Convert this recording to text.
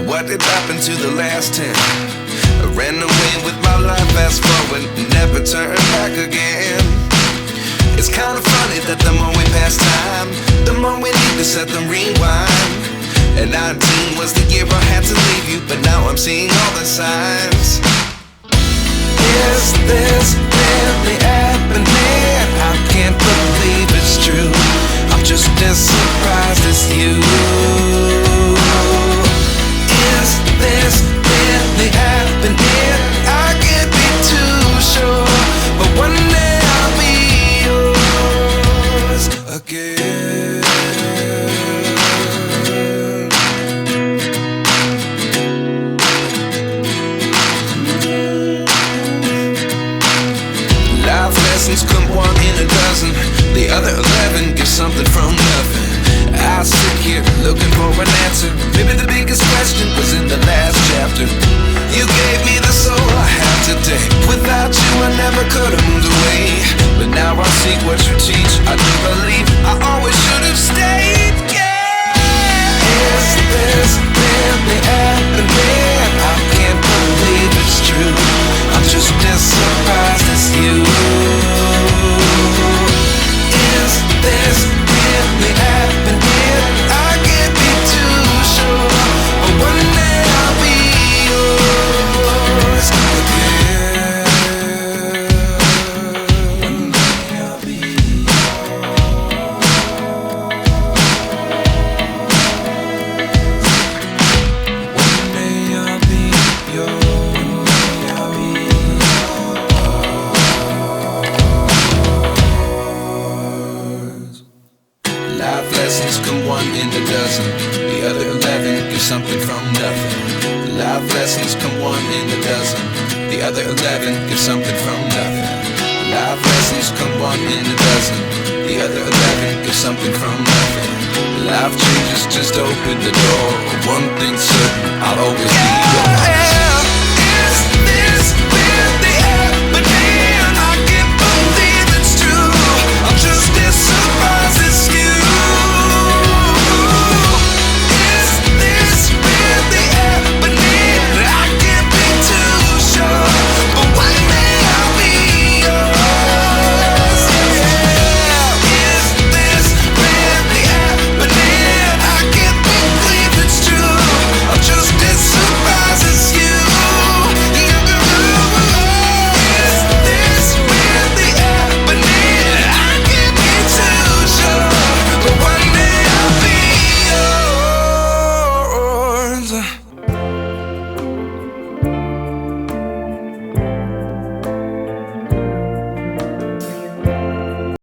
what did happen to the last 10? I ran away with my life, fast forward, never turn back again. It's kinda funny that the more we pass time, the more we need to set the rewind. And 19 was the year I had to leave you, but now I'm seeing all the signs. Is this really happening? I can't believe it's true. I'm just as surprised as you. Is this really happening? I can't be too sure, but one day I'll be yours again. Life lessons come one in a dozen. The other 11 give something from nothing. I sit here looking for an answer. Maybe the biggest question was in the last chapter. You gave me the soul I have today. Without you I never could have moved away. But now I see what you teach. I do believe I always should have stayed. Yeah. Is this really happening? I can't believe it's true. I'm just as surprised as you. Is this really happening? I can't be too sure, but one day I'll be yours again. One day I'll be yours. One day I'll be yours. One day I'll be yours. Life lessons come one in a dozen. The other 11 give something from nothing. Life lessons come one in a dozen. The other 11 give something from nothing. Life lessons come one in a dozen. The other 11 give something from nothing. Life changes just open the door. One thing's certain, I'll always be